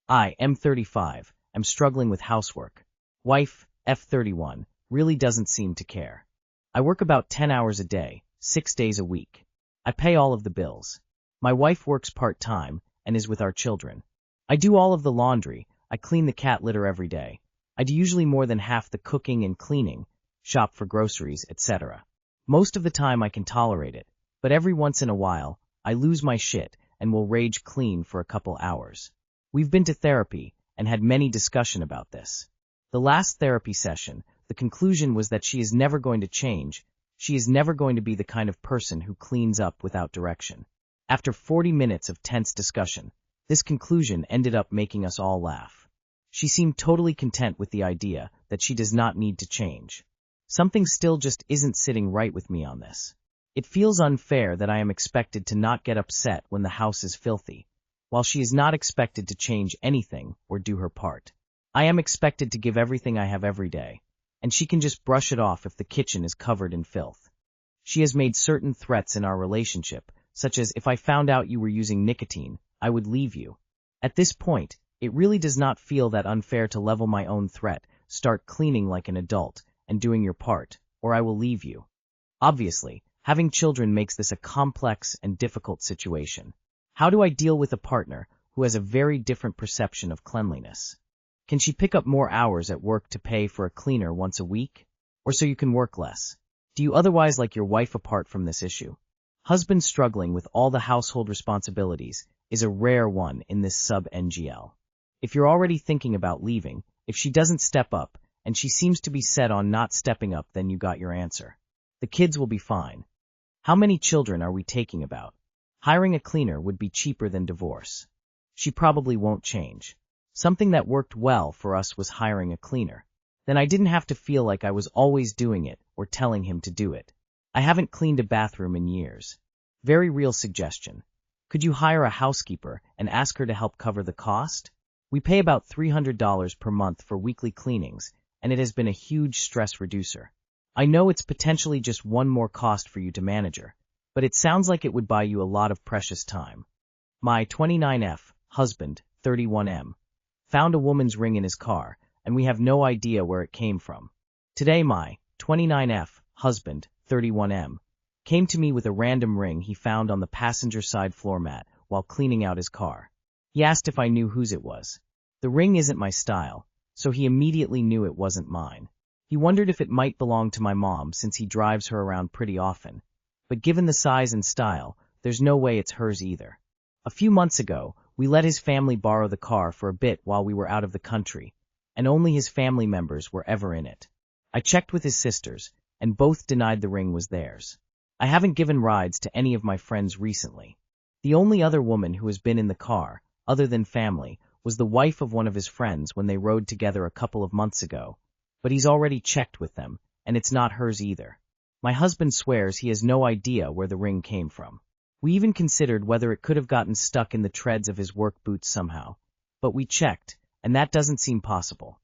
I, M35, am struggling with housework. Wife, F31, really doesn't seem to care. I work about 10 hours a day, 6 days a week. I pay all of the bills. My wife works part-time and is with our children. I do all of the laundry. I clean the cat litter every day. I do usually more than half the cooking and cleaning, shop for groceries, etc. Most of the time I can tolerate it, but every once in a while, I lose my shit and will rage clean for a couple hours. We've been to therapy and had many discussions about this. The last therapy session, the conclusion was that she is never going to change. She is never going to be the kind of person who cleans up without direction. After 40 minutes of tense discussion, this conclusion ended up making us all laugh. She seemed totally content with the idea that she does not need to change. Something still just isn't sitting right with me on this. It feels unfair that I am expected to not get upset when the house is filthy, while she is not expected to change anything or do her part. I am expected to give everything I have every day, and she can just brush it off if the kitchen is covered in filth. She has made certain threats in our relationship, such as if I found out you were using nicotine, I would leave you. At this point, it really does not feel that unfair to level my own threat, start cleaning like an adult, and doing your part, or I will leave you. Obviously, having children makes this a complex and difficult situation. How do I deal with a partner who has a very different perception of cleanliness? Can she pick up more hours at work to pay for a cleaner once a week? Or so you can work less? Do you otherwise like your wife apart from this issue? Husband struggling with all the household responsibilities is a rare one in this sub-NGL. If you're already thinking about leaving, if she doesn't step up, and she seems to be set on not stepping up, then you got your answer. The kids will be fine. How many children are we taking about? Hiring a cleaner would be cheaper than divorce. She probably won't change. Something that worked well for us was hiring a cleaner. Then I didn't have to feel like I was always doing it or telling him to do it. I haven't cleaned a bathroom in years. Very real suggestion. Could you hire a housekeeper and ask her to help cover the cost? We pay about $300 per month for weekly cleanings, and it has been a huge stress reducer. I know it's potentially just one more cost for you to manage her, but it sounds like it would buy you a lot of precious time. My 29F, husband, 31M, found a woman's ring in his car, and we have no idea where it came from. Today my 29F, husband, 31M, came to me with a random ring he found on the passenger side floor mat while cleaning out his car. He asked if I knew whose it was. The ring isn't my style, so he immediately knew it wasn't mine. He wondered if it might belong to my mom since he drives her around pretty often, but given the size and style, there's no way it's hers either. A few months ago, we let his family borrow the car for a bit while we were out of the country, and only his family members were ever in it. I checked with his sisters, and both denied the ring was theirs. I haven't given rides to any of my friends recently. The only other woman who has been in the car, other than family, was the wife of one of his friends when they rode together a couple of months ago, but he's already checked with them, and it's not hers either. My husband swears he has no idea where the ring came from. We even considered whether it could have gotten stuck in the treads of his work boots somehow, but we checked, and that doesn't seem possible.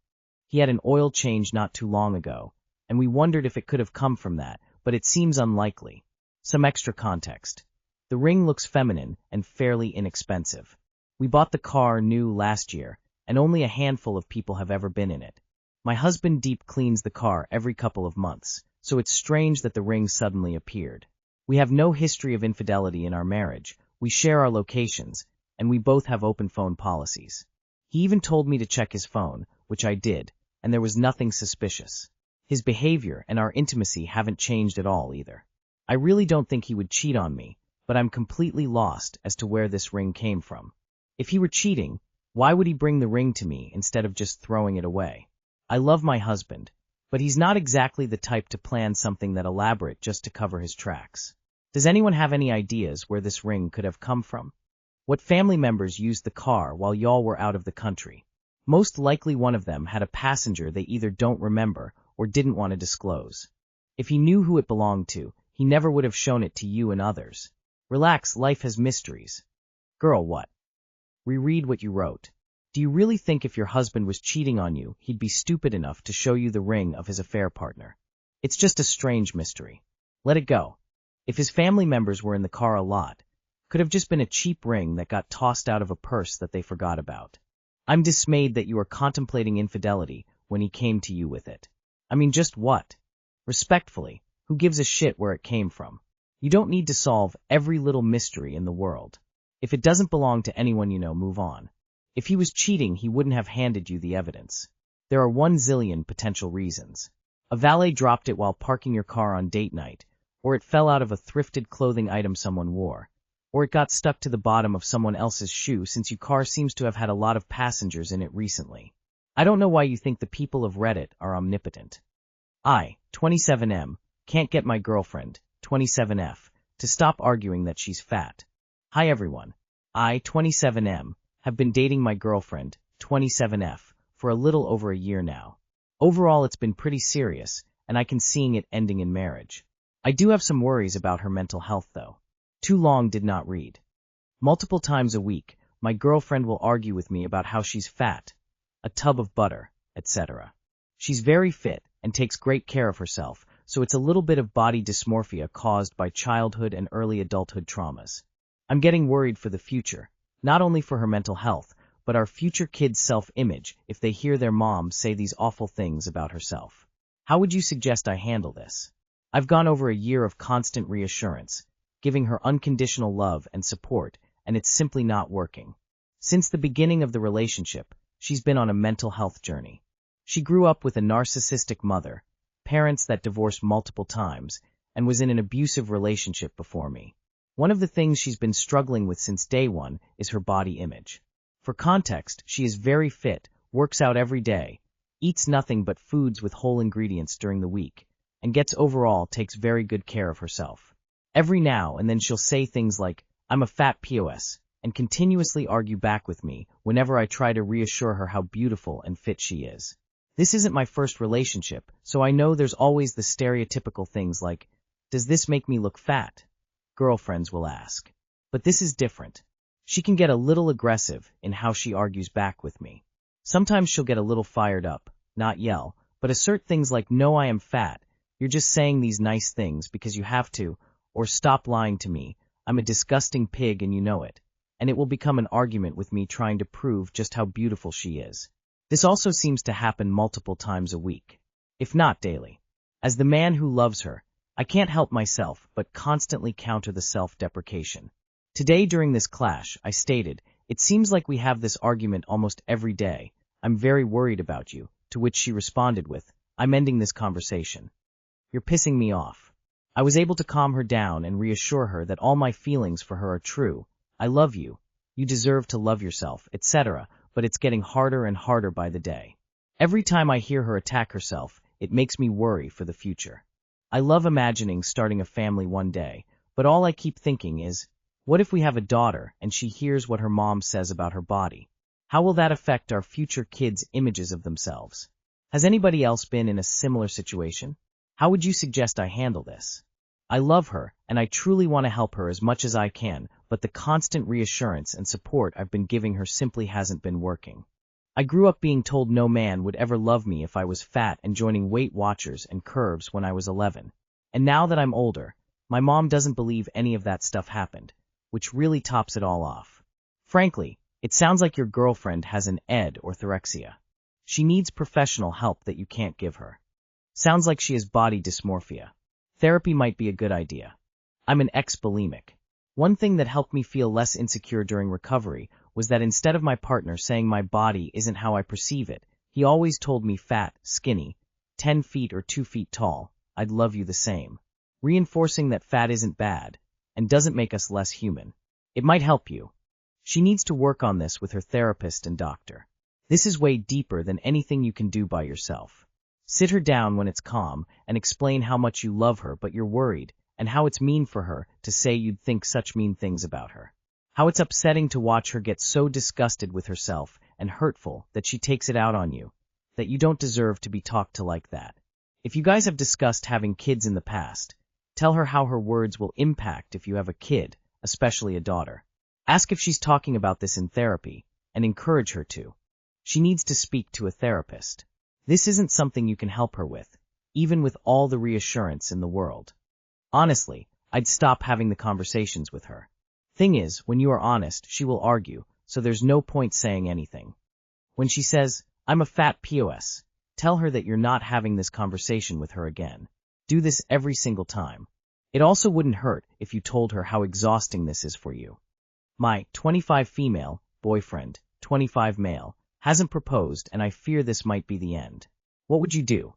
He had an oil change not too long ago, and we wondered if it could have come from that, but it seems unlikely. Some extra context. The ring looks feminine and fairly inexpensive. We bought the car new last year, and only a handful of people have ever been in it. My husband deep cleans the car every couple of months, so it's strange that the ring suddenly appeared. We have no history of infidelity in our marriage, we share our locations, and we both have open phone policies. He even told me to check his phone, which I did, and there was nothing suspicious. His behavior and our intimacy haven't changed at all either. I really don't think he would cheat on me, but I'm completely lost as to where this ring came from. If he were cheating, why would he bring the ring to me instead of just throwing it away? I love my husband, but he's not exactly the type to plan something that elaborate just to cover his tracks. Does anyone have any ideas where this ring could have come from? What family members used the car while y'all were out of the country? Most likely one of them had a passenger they either don't remember or didn't want to disclose. If he knew who it belonged to, he never would have shown it to you and others. Relax, life has mysteries. Girl, what? Reread what you wrote. Do you really think if your husband was cheating on you, he'd be stupid enough to show you the ring of his affair partner? It's just a strange mystery. Let it go. If his family members were in the car a lot, could have just been a cheap ring that got tossed out of a purse that they forgot about. I'm dismayed that you are contemplating infidelity when he came to you with it. I mean, just what? Respectfully, who gives a shit where it came from? You don't need to solve every little mystery in the world. If it doesn't belong to anyone you know, move on. If he was cheating, he wouldn't have handed you the evidence. There are 1 zillion potential reasons. A valet dropped it while parking your car on date night, or it fell out of a thrifted clothing item someone wore, or it got stuck to the bottom of someone else's shoe since your car seems to have had a lot of passengers in it recently. I don't know why you think the people of Reddit are omnipotent. I, 27M, can't get my girlfriend, 27F, to stop arguing that she's fat. Hi everyone. I, 27M, have been dating my girlfriend, 27F, for a little over a year now. Overall, it's been pretty serious, and I can see it ending in marriage. I do have some worries about her mental health though. Too long did not read. Multiple times a week, my girlfriend will argue with me about how she's fat, a tub of butter, etc. She's very fit and takes great care of herself, so it's a little bit of body dysmorphia caused by childhood and early adulthood traumas. I'm getting worried for the future, not only for her mental health, but our future kids' self-image if they hear their mom say these awful things about herself. How would you suggest I handle this? I've gone over a year of constant reassurance, giving her unconditional love and support, and it's simply not working. Since the beginning of the relationship, she's been on a mental health journey. She grew up with a narcissistic mother, parents that divorced multiple times, and was in an abusive relationship before me. One of the things she's been struggling with since day one is her body image. For context, she is very fit, works out every day, eats nothing but foods with whole ingredients during the week, and takes very good care of herself. Every now and then she'll say things like, "I'm a fat POS," and continuously argue back with me whenever I try to reassure her how beautiful and fit she is. This isn't my first relationship, so I know there's always the stereotypical things like, "Does this make me look fat?" Girlfriends will ask. But this is different. She can get a little aggressive in how she argues back with me. Sometimes she'll get a little fired up, not yell, but assert things like, "No, I am fat. You're just saying these nice things because you have to," or "Stop lying to me. I'm a disgusting pig and you know it." And it will become an argument with me trying to prove just how beautiful she is. This also seems to happen multiple times a week, if not daily. As the man who loves her, I can't help myself but constantly counter the self-deprecation. Today during this clash, I stated, "It seems like we have this argument almost every day. I'm very worried about you," to which she responded with, "I'm ending this conversation. You're pissing me off." I was able to calm her down and reassure her that all my feelings for her are true. I love you. You deserve to love yourself, etc., but it's getting harder and harder by the day. Every time I hear her attack herself, it makes me worry for the future. I love imagining starting a family one day, but all I keep thinking is, what if we have a daughter and she hears what her mom says about her body? How will that affect our future kids' images of themselves? Has anybody else been in a similar situation? How would you suggest I handle this? I love her, and I truly want to help her as much as I can, but the constant reassurance and support I've been giving her simply hasn't been working. I grew up being told no man would ever love me if I was fat and joining Weight Watchers and Curves when I was 11. And now that I'm older, my mom doesn't believe any of that stuff happened, which really tops it all off. Frankly, it sounds like your girlfriend has an ED or orthorexia. She needs professional help that you can't give her. Sounds like she has body dysmorphia. Therapy might be a good idea. I'm an ex-bulimic. One thing that helped me feel less insecure during recovery was that instead of my partner saying my body isn't how I perceive it, he always told me fat, skinny, 10 feet or 2 feet tall, I'd love you the same. Reinforcing that fat isn't bad and doesn't make us less human. It might help you. She needs to work on this with her therapist and doctor. This is way deeper than anything you can do by yourself. Sit her down when it's calm and explain how much you love her but you're worried, and how it's mean for her to say you'd think such mean things about her. How it's upsetting to watch her get so disgusted with herself and hurtful that she takes it out on you, that you don't deserve to be talked to like that. If you guys have discussed having kids in the past, tell her how her words will impact if you have a kid, especially a daughter. Ask if she's talking about this in therapy, and encourage her to. She needs to speak to a therapist. This isn't something you can help her with, even with all the reassurance in the world. Honestly, I'd stop having the conversations with her. Thing is, when you are honest, she will argue, so there's no point saying anything. When she says, I'm a fat POS, tell her that you're not having this conversation with her again. Do this every single time. It also wouldn't hurt if you told her how exhausting this is for you. My 25 female boyfriend, 25 male, hasn't proposed and I fear this might be the end. What would you do?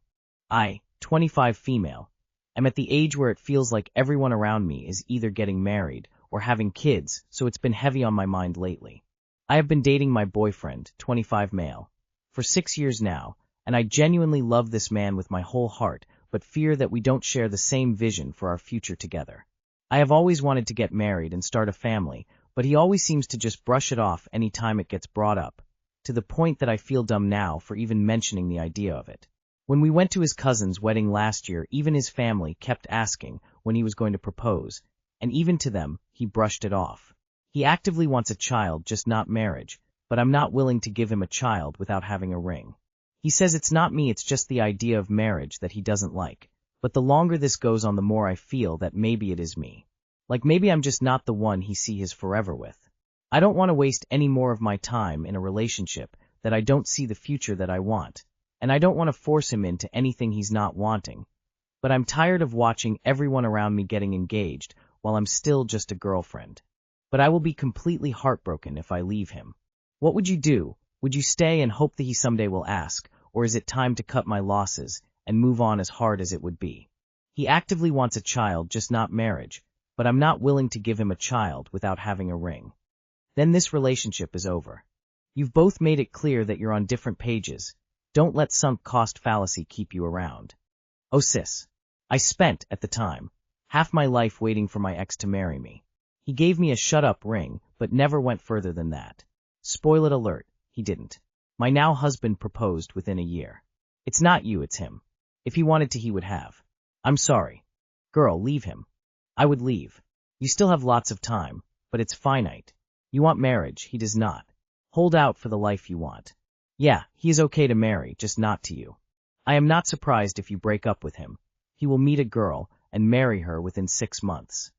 I, 25 female, am at the age where it feels like everyone around me is either getting married or having kids, so it's been heavy on my mind lately. I have been dating my boyfriend, 25 male, for 6 years now, and I genuinely love this man with my whole heart, but fear that we don't share the same vision for our future together. I have always wanted to get married and start a family, but he always seems to just brush it off any time it gets brought up, to the point that I feel dumb now for even mentioning the idea of it. When we went to his cousin's wedding last year, even his family kept asking when he was going to propose, and even to them, he brushed it off. He actively wants a child, just not marriage, but I'm not willing to give him a child without having a ring. He says it's not me, it's just the idea of marriage that he doesn't like, but the longer this goes on, the more I feel that maybe it is me. Like maybe I'm just not the one he sees his forever with. I don't want to waste any more of my time in a relationship that I don't see the future that I want, and I don't want to force him into anything he's not wanting, but I'm tired of watching everyone around me getting engaged while I'm still just a girlfriend. But I will be completely heartbroken if I leave him. What would you do? Would you stay and hope that he someday will ask, or is it time to cut my losses and move on, as hard as it would be? He actively wants a child, just not marriage, but I'm not willing to give him a child without having a ring. Then this relationship is over. You've both made it clear that you're on different pages. Don't let sunk cost fallacy keep you around. Oh sis. I spent, at the time, half my life waiting for my ex to marry me. He gave me a shut-up ring, but never went further than that. Spoiler alert, he didn't. My now husband proposed within a year. It's not you, it's him. If he wanted to, he would have. I'm sorry. Girl, leave him. I would leave. You still have lots of time, but it's finite. You want marriage, he does not. Hold out for the life you want. Yeah, he is okay to marry, just not to you. I am not surprised if you break up with him. He will meet a girl and marry her within 6 months.